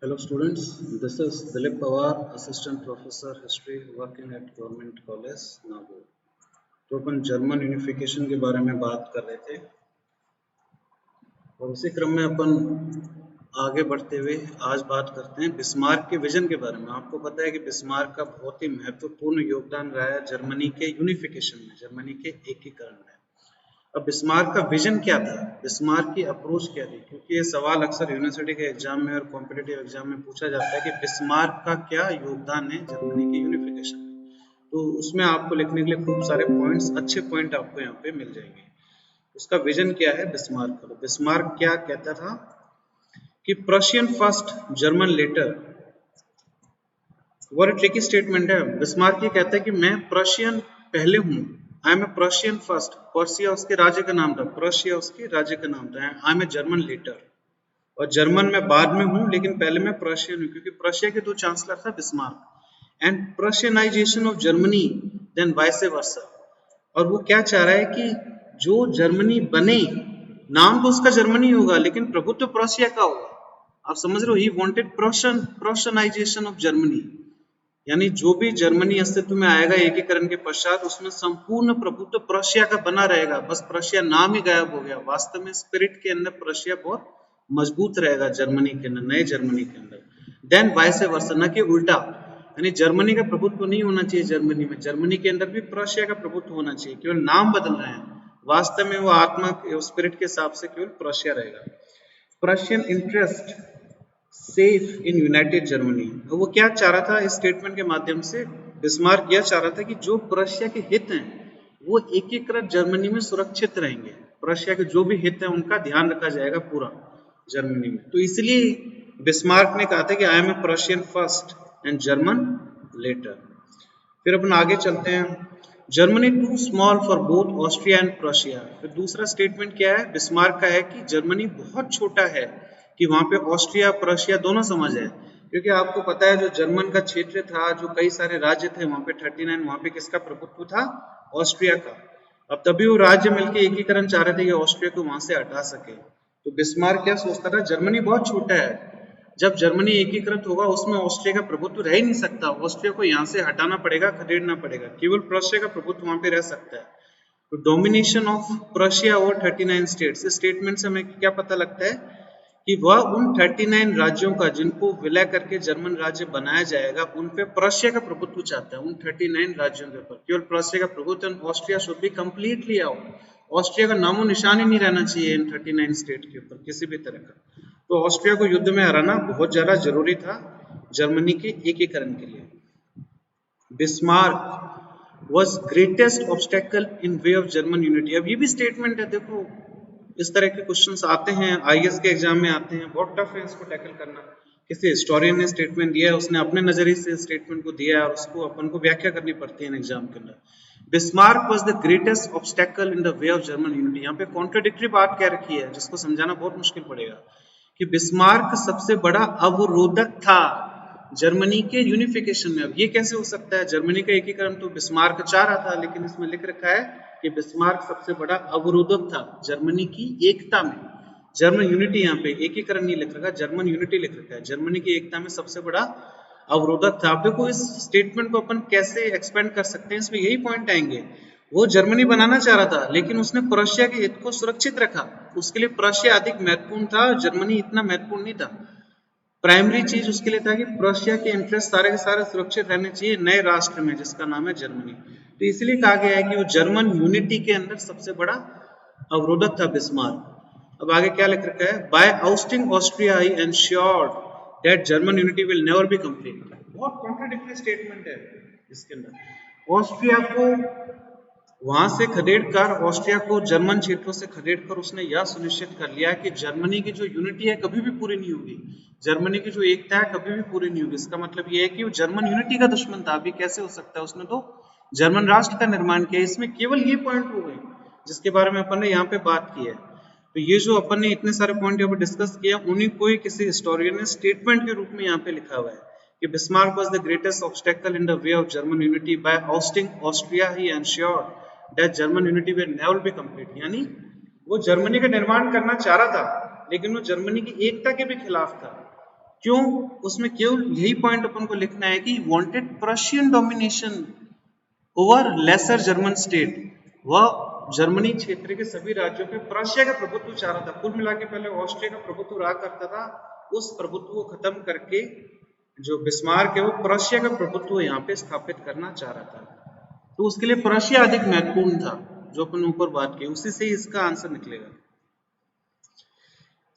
Hello students, this is Dilip Pawar, Assistant Professor History working at Government College, Nagaur. तो अपन German unification के बारे में बात कर रहे थे और उसी क्रम में अपन आगे बढ़ते हुए आज बात करते हैं बिस्मार्क के विजन के बारे में। आपको पता है कि बिस्मार्क का बहुत ही महत्वपूर्ण योगदान रहा है जर्मनी के यूनिफिकेशन में, जर्मनी के एकीकरण में। अब बिस्मार्क का विजन क्या था, बिस्मार्क की अप्रोच क्या थी, क्योंकि ये सवाल अक्सर यूनिवर्सिटी के एग्जाम में और कॉम्पिटिटिव एग्जाम में पूछा जाता है कि बिस्मार्क का क्या योगदान है जर्मनी के यूनिफिकेशन में। तो उसमें आपको लिखने के लिए खूब सारे पॉइंट्स, अच्छे पॉइंट आपको यहाँ पे मिल जाएंगे। उसका विजन क्या है बिस्मार्क का? तो बिस्मार्क क्या कहता था कि प्रशियन फर्स्ट जर्मन लेटर, वो ट्रिकी स्टेटमेंट है। बिस्मार्क ये कहता है कि मैं प्रशियन पहले हूँ, I am a Prussian first. Persia उसके राज्य का नाम था, प्रशिया उसके राज्य का नाम था। I am a German later, और जर्मन में बाद में हूँ लेकिन पहले मैं प्रशियन हूँ, क्योंकि प्रशिया के दो चांसलर था Bismarck. And Prussianization of Germany then vice versa. और वो क्या चाह रहा है कि जो जर्मनी बने, नाम तो उसका जर्मनी होगा लेकिन प्रभुत्व प्रोशिया का होगा। आप समझ रहे हो, ही वांटेड प्रोशनाइजेशन ऑफ जर्मनी, यानी जो भी जर्मनी अस्तित्व में आएगा एकीकरण के पश्चात, उसमें संपूर्ण प्रभुत्व प्रशिया का बना रहेगा। बस प्रशिया नाम ही गायब हो गया, वास्तव में स्पिरिट के अंदर प्रशिया बहुत मजबूत रहेगा जर्मनी के अंदर, नए जर्मनी के अंदर। देन वाइस वर्सा, न कि उल्टा, यानी जर्मनी का प्रभुत्व नहीं होना चाहिए जर्मनी में, जर्मनी के अंदर भी प्रशिया का प्रभुत्व होना चाहिए। केवल नाम बदल रहे हैं, वास्तव में वो आत्मा स्पिरिट के हिसाब से केवल प्रशिया रहेगा। Prussian interest safe in United Germany. तो वो क्या चाह रहा था इस स्टेटमेंट के माध्यम से? बिस्मार्क यह चाह रहा था कि जो प्रशिया के हित हैं वो एकीकृत जर्मनी में सुरक्षित रहेंगे। प्रशिया के जो भी हित हैं उनका ध्यान रखा जाएगा पूरा जर्मनी में। तो इसलिए बिस्मार्क ने कहा था कि I am a Prussian first and German later. फिर अपन आगे चलते हैं। Germany too small for both Austria and Prussia. फिर दूसरा स्टेटमेंट क्या है बिस्मार्क का? है कि जर्मनी बहुत छोटा है कि वहां पे ऑस्ट्रिया प्रशिया दोनों समझ है। क्योंकि आपको पता है जो जर्मन का क्षेत्र था, जो कई सारे राज्य थे वहां पे 39, वहां पे किसका प्रभुत्व था? ऑस्ट्रिया का। अब तभी वो राज्य मिलकर एकीकरण चाह रहे थे कि ऑस्ट्रिया को वहां से हटा सके। तो बिस्मार्क क्या सोचता था, जर्मनी बहुत छोटा है, जब जर्मनी एकीकृत होगा उसमें ऑस्ट्रिया का प्रभुत्व रह ही नहीं सकता, ऑस्ट्रिया को यहाँ से हटाना पड़ेगा, खदेड़ना पड़ेगा, केवल प्रशिया का प्रभुत्व वहां पे रह सकता है। तो domination of Prussia over 39 states, इस स्टेटमेंट से हमें क्या पता लगता है कि वह उन 39 राज्यों का जिनको विलय करके जर्मन राज्य बनाया जाएगा उन पे प्रशिया का प्रभुत्व चाहता है। उन 39 राज्यों के ऊपर केवल प्रशिया का प्रभुत्व, Austria should be completely out. Austria का नामो निशान ही नहीं रहना चाहिए इन 39 स्टेट के ऊपर किसी भी तरह का। तो ऑस्ट्रिया को युद्ध में हराना बहुत ज्यादा जरूरी था जर्मनी के एकीकरण के लिए। Bismarck was greatest obstacle in way of German unity। अब ये भी स्टेटमेंट है, देखो इस तरह के क्वेश्चंस आते हैं, आईएएस के एग्जाम में आते हैं, बहुत टफ है इसको टैकल करना। किसी हिस्टोरियन ने स्टेटमेंट दिया है, उसने अपने नजरिए से स्टेटमेंट को दिया है और उसको अपन को व्याख्या करनी पड़ती है एग्जाम के अंदर। Bismarck was the greatest obstacle in the way of German unity। यहाँ पे कॉन्ट्राडिक्टरी बात क्या रखी है जिसको समझाना बहुत मुश्किल पड़ेगा कि बिस्मार्क सबसे बड़ा अवरोधक था जर्मनी के यूनिफिकेशन में। अब ये कैसे हो सकता है? जर्मनी का एकीकरण तो बिस्मार्क चाह रहा था, लेकिन इसमें लिख रखा है कि बिस्मार्क सबसे बड़ा अवरोधक था जर्मनी की एकता में। जर्मन यूनिटी, यहाँ पे एकीकरण नहीं लिख रखा, जर्मन यूनिटी लिख रखा है। जर्मनी की एकता में सबसे बड़ा अवरोधक था। अब देखो इस स्टेटमेंट को अपन कैसे एक्सपेंड कर सकते हैं, इसमें यही पॉइंट आएंगे। वो जर्मनी बनाना चाह रहा था लेकिन उसने प्रशिया के हित को सुरक्षित रखा, उसके लिए प्रशिया अधिक महत्वपूर्ण था, जर्मनी इतना महत्वपूर्ण नहीं था। प्राइमरी चीज उसके लिए था कि प्रशिया के इंटरेस्ट सारे के सारे सुरक्षित रहने चाहिए नए राष्ट्र में जिसका नाम है जर्मनी। तो इसलिए कहा गया है कि वो जर्मन यूनिटी के अंदर सबसे बड़ा अवरोधक था बिस्मार्क। अब आगे क्या लिख रखा है? By ousting Austria he ensured that German unity will never be complete. बहुत कॉन्ट्राडिक्टरी स्टेटमेंट है इसके अंदर। ऑस्ट्रिया को वहां से खदेड़कर, ऑस्ट्रिया को जर्मन क्षेत्रों से खदेड़कर उसने यह सुनिश्चित कर लिया कि जर्मनी की जो यूनिटी है कभी भी पूरी नहीं होगी, जर्मनी की जो एकता है कभी भी पूरी नहीं होगी। इसका मतलब यह है कि वो जर्मन यूनिटी का दुश्मन था। अभी कैसे हो सकता है? उसने तो जर्मन राष्ट्र का निर्माण किया। इसमें केवल ये पॉइंट हो गए जिसके बारे में अपन ने यहाँ पे बात की है। तो ये जो अपन ने इतने सारे पॉइंट यहाँ पे डिस्कस किया, उन्हीं को ही किसी हिस्टोरियन ने स्टेटमेंट के रूप में यहाँ पे लिखा हुआ है कि Bismarck was the greatest obstacle in the way of German unity by ousting Austria he ensured that German unity will never be complete. यानी वो जर्मनी का निर्माण करना चाह रहा था लेकिन वो जर्मनी की एकता के भी खिलाफ था। क्यों? उसमें केवल यही पॉइंट अपन को लिखना है कि wanted Prussian domination over lesser German state. वह जर्मनी क्षेत्र के सभी राज्यों पे प्रशिया का प्रभुत्व चाह रहा था। कुल मिला के पहले ऑस्ट्रिया का प्रभुत्व रहा करता था, उस प्रभुत्व को खत्म करके जो बिस्मार्क है वो प्रशिया का प्रभुत्व यहाँ पे स्थापित करना चाह रहा था। तो उसके लिए प्रशिया अधिक महत्वपूर्ण था, जो अपन ऊपर बात की, उसी से ही इसका आंसर निकलेगा।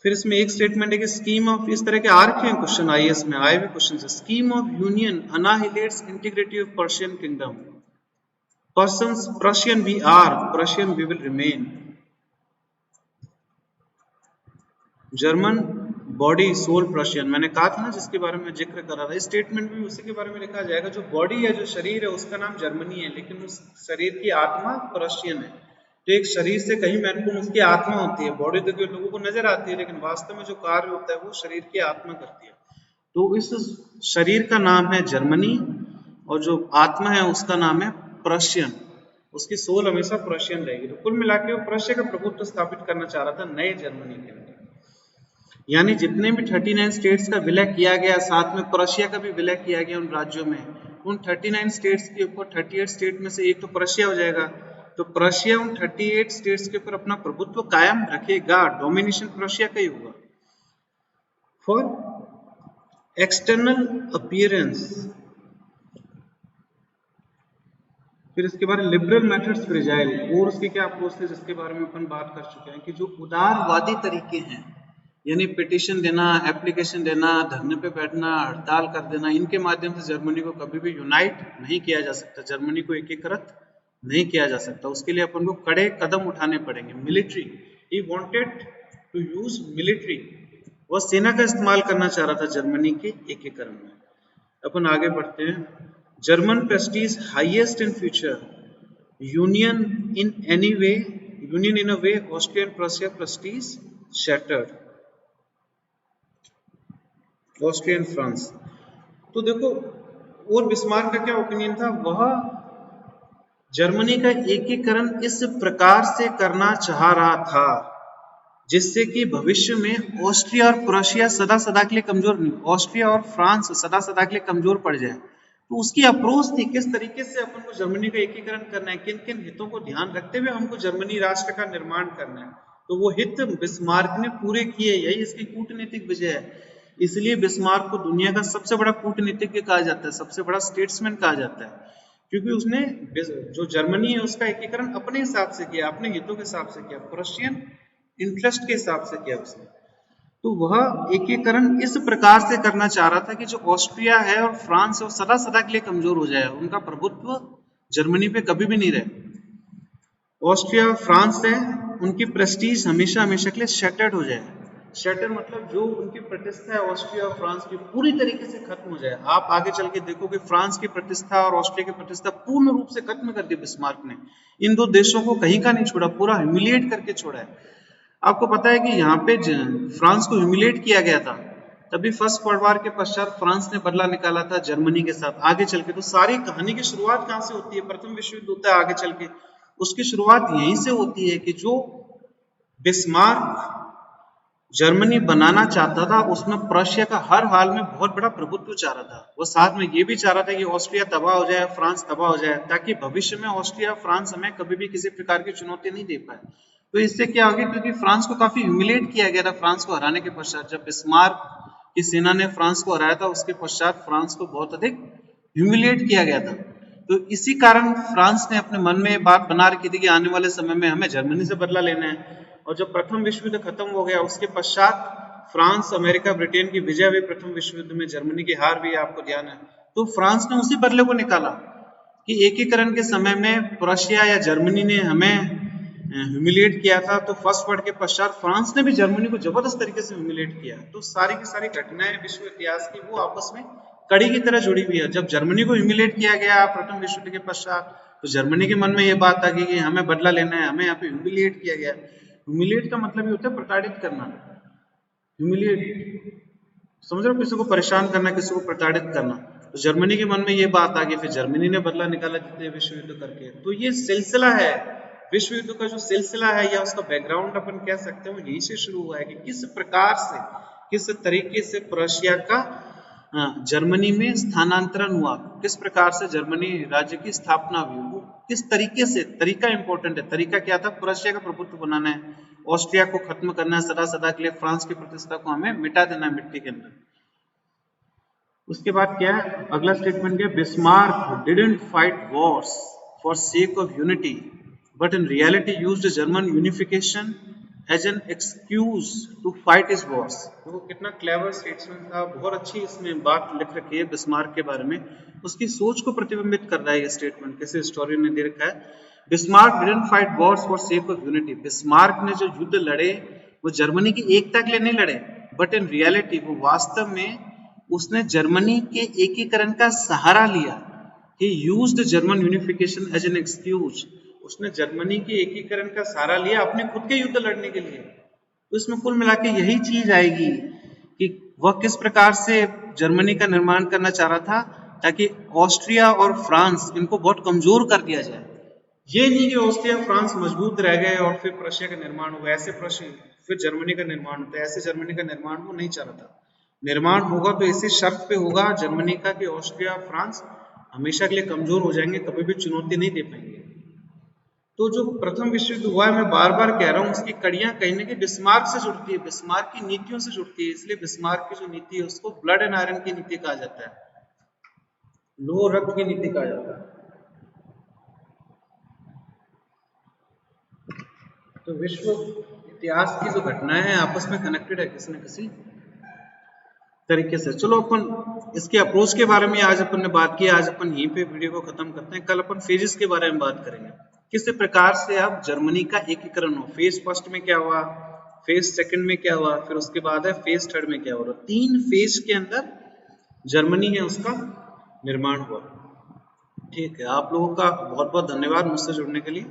फिर इसमें एक स्टेटमेंट है कि स्कीम ऑफ, इस तरह के आ रखे हैं क्वेश्चन, आईएएस में आए हुए क्वेश्चन है। Scheme of union annihilates integrity of Persian kingdom. Persons Prussian we are, Prussian we will remain. German body soul Prussian, मैंने कहा था ना जिसके बारे में जिक्र कर रहा था, इस स्टेटमेंट में उसी के बारे में लिखा जाएगा। जो बॉडी है, जो शरीर है, उसका नाम जर्मनी है, लेकिन उस शरीर की आत्मा प्रशियन है। तो एक शरीर से कहीं महत्वपूर्ण उसकी आत्मा होती है। बॉडी तो लोगों को नजर आती है, लेकिन वास्तव में जो कार्य होता है वो शरीर की आत्मा करती है। तो इस शरीर का नाम है जर्मनी, और जो आत्मा है उसका नाम है प्रशियन। उसकी सोल हमेशा प्रशियन रहेगी। तो कुल मिला के वो प्रशिया का प्रभुत्व स्थापित करना चाह रहा था नए जर्मनी के अंदर। यानी जितने भी 39 स्टेट्स का विलय किया गया, साथ में प्रशिया का भी विलय किया गया उन राज्यों में, उन 39 स्टेट्स के ऊपर 38 स्टेट में से एक तो प्रशिया हो जाएगा। तो प्रशिया उन 38 स्टेट्स के ऊपर अपना प्रभुत्व कायम रखेगा। डोमिनेशन प्रशिया का ही होगा। फॉर एक्सटर्नल अपीयरेंस, फिर इसके बाद लिबरल मेथड्स फ्रेजाइल, और उसके क्या अप्रोच थे जिसके बारे में अपन बात कर चुके हैं कि जो उदारवादी तरीके हैं, यानी पिटिशन देना, एप्लीकेशन देना, धरने पे बैठना, हड़ताल कर देना, इनके माध्यम से जर्मनी को कभी भी यूनाइट नहीं किया जा सकता, जर्मनी को एकीकृत नहीं किया जा सकता। उसके लिए अपन को कड़े कदम उठाने पड़ेंगे। मिलिट्री, ही वांटेड टू यूज मिलिट्री, वह सेना का इस्तेमाल करना चाह रहा था जर्मनी के एकीकरण में। अपन आगे बढ़ते हैं। German prestige highest in future. Union in any way, union in a way, Austrian Prussia prestige shattered. Austrian France. तो देखो, और बिस्मार्क का क्या ओपिनियन था? वह जर्मनी का एकीकरण इस प्रकार से करना चाह रहा था जिससे कि भविष्य में ऑस्ट्रिया और प्रुशिया सदा सदा के लिए कमजोर नहीं, ऑस्ट्रिया और फ्रांस सदा सदा के लिए कमजोर पड़ जाए। तो उसकी अप्रोच थी किस तरीके से अपन को जर्मनी का एकीकरण करना है, किन किन हितों को ध्यान रखते हुए हमको जर्मनी राष्ट्र का निर्माण करना है। तो वो हित बिस्मार्क ने पूरे किए, यही इसकी कूटनीतिक विजय है। इसलिए बिस्मार्क को दुनिया का सबसे बड़ा कूटनीतिज्ञ कहा जाता है, सबसे बड़ा स्टेट्समैन कहा जाता है, क्योंकि उसने जो जर्मनी है उसका एकीकरण अपने हिसाब से किया, अपने हितों के हिसाब से किया, प्रुशियन इंटरेस्ट के हिसाब से किया उसने। तो वह एकीकरण इस प्रकार से करना चाह रहा था कि जो ऑस्ट्रिया है और फ्रांस है वो सदा सदा के लिए कमजोर हो जाए, उनका प्रभुत्व जर्मनी पे कभी भी नहीं रहे। ऑस्ट्रिया और फ्रांस है, उनकी प्रेस्टीज हमेशा हमेशा के लिए शैटर्ड हो जाए। शैटर मतलब जो उनकी प्रतिष्ठा है ऑस्ट्रिया और फ्रांस की पूरी तरीके से खत्म हो जाए। आप आगे चल के देखोगे फ्रांस की प्रतिष्ठा और ऑस्ट्रिया की प्रतिष्ठा पूर्ण रूप से खत्म कर दी बिस्मार्क ने। इन दो देशों को कहीं का नहीं छोड़ा, पूरा ह्यूमिलिएट करके छोड़ा है। आपको पता है कि यहाँ पे फ्रांस को ह्यूमिलिएट किया गया था, तभी फर्स्ट वर्ल्ड वॉर के पश्चात फ्रांस ने बदला निकाला था जर्मनी के साथ। आगे चल के तो सारी कहानी की शुरुआत कहाँ से होती है? प्रथम विश्व युद्ध होता है आगे चल के, उसकी शुरुआत यहीं से होती है कि जो बिस्मार्क जर्मनी बनाना चाहता था उसमें प्रशिया का हर हाल में बहुत बड़ा प्रभुत्व चाह रहा था। वो साथ में ये भी चाह रहा था कि ऑस्ट्रिया तबाह हो जाए, फ्रांस तबाह हो जाए, ताकि भविष्य में ऑस्ट्रिया फ्रांस हमें कभी भी किसी प्रकार की चुनौती नहीं दे पाए। तो इससे क्या हो गया, क्योंकि फ्रांस को काफी ह्यूमिलेट किया गया था फ्रांस को हराने के पश्चात। जब बिस्मार्क की सेना ने फ्रांस को हराया था उसके पश्चात फ्रांस को बहुत अधिक ह्यूमिलेट किया गया था। तो इसी कारण फ्रांस ने अपने मन में बात बना रखी थी कि आने वाले समय में हमें जर्मनी से बदला लेना है। और जब प्रथम विश्व युद्ध खत्म हो गया उसके पश्चात फ्रांस, अमेरिका, ब्रिटेन की विजय हुई प्रथम विश्व युद्ध में, जर्मनी की हार भी आपको ध्यान है। तो फ्रांस ने उसी बदले को निकाला कि एकीकरण के समय में प्रुशिया या जर्मनी ने हमें ह्यूमिलेट किया था, तो फर्स्ट वर्ल्ड के पश्चात फ्रांस ने भी जर्मनी को जबरदस्त तरीके से ह्यूमिलेट किया। तो सारी की सारी घटनाएं विश्व इतिहास की वो आपस में कड़ी की तरह जुड़ी हुई है। जब जर्मनी को ह्यूमिलेट किया गया प्रथम विश्व युद्ध के पश्चात, तो जर्मनी के मन में ये बात आ गई कि हमें बदला लेना है, हमें यहाँ पे ह्यूमिलेट किया गया। ह्यूमिलेट का मतलब ये होता है प्रताड़ित करना। ह्यूमिलेट समझ रहे हो, किसी को परेशान करना, किसी को प्रताड़ित करना। तो जर्मनी के मन में ये बात आ गई, फिर जर्मनी ने बदला निकाला द्वितीय विश्व युद्ध करके। तो ये सिलसिला है विश्व युद्ध का, जो सिलसिला है या उसका बैकग्राउंड अपन कह सकते हैं, वो यहीं से शुरू हुआ है कि किस प्रकार से किस तरीके से प्रुशिया का जर्मनी में स्थानांतरण हुआ, किस प्रकार से जर्मनी राज्य की स्थापना हुई, वो किस तरीके से, तरीका इंपॉर्टेंट है। तरीका क्या था? प्रुशिया का प्रभुत्व बनाना है, ऑस्ट्रिया को खत्म करना है सदा सदा के लिए, फ्रांस की प्रतिष्ठा को हमें मिटा देना है मिट्टी के अंदर। उसके बाद क्या है अगला स्टेटमेंट क्या? Bismarck didn't fight wars for sake of unity but in reality used German unification as an excuse to fight his wars. देखो कितना क्लेवर स्टेटमेंट था, बहुत अच्छी इसमें बात लिख रखी है बिस्मार्क के बारे में, उसकी सोच को प्रतिबिंबित कर रहा है ये स्टेटमेंट, किसी हिस्टोरियन ने दे रखा है। Bismarck didn't fight wars for sake of unity, Bismarck ने जो युद्ध लड़े वो जर्मनी की एकता के लिए नहीं लड़े, बट इन रियलिटी वो वास्तव में उसने जर्मनी के एकीकरण का सहारा लिया। He used German unification as an excuse, उसने जर्मनी के एकीकरण का सहारा लिया अपने खुद के युद्ध लड़ने के लिए। तो इसमें कुल मिला के यही चीज आएगी कि वह किस प्रकार से जर्मनी का निर्माण करना चाह रहा था ताकि ऑस्ट्रिया और फ्रांस इनको बहुत कमजोर कर दिया जाए। ये नहीं कि ऑस्ट्रिया फ्रांस मजबूत रह गए और फिर प्रशिया का निर्माण हुआ, ऐसे फिर जर्मनी का निर्माण होता है, ऐसे जर्मनी का निर्माण वो नहीं चाह रहा था। निर्माण होगा तो इसी शर्त पे होगा जर्मनी का कि ऑस्ट्रिया फ्रांस हमेशा के लिए कमजोर हो जाएंगे, कभी भी चुनौती नहीं दे पाएंगे। तो जो प्रथम विश्व युद्ध हुआ है, मैं बार बार कह रहा हूँ, उसकी कड़ियां कहीं ना कहीं बिस्मार्क से जुड़ती है, बिस्मार्क की नीतियों से जुड़ती है। इसलिए बिस्मार्क की जो नीति है उसको ब्लड एंड आयरन की नीति कहा जाता है, लोह रक्त की नीति कहा जाता है। तो विश्व इतिहास की जो घटनाएं हैं आपस में कनेक्टेड है किसी न किसी तरीके से। चलो अपन इसके अप्रोच के बारे में आज अपन ने बात की, आज अपन यहीं पे वीडियो को खत्म करते हैं। कल अपन फेजेस के बारे में बात करेंगे, किस प्रकार से अब जर्मनी का एकीकरण हो। फेज फर्स्ट में क्या हुआ, फेज सेकंड में क्या हुआ, फिर उसके बाद है फेज थर्ड में क्या हुआ। 3 फेज के अंदर जर्मनी है उसका निर्माण हुआ। ठीक है, आप लोगों का बहुत बहुत धन्यवाद मुझसे जुड़ने के लिए।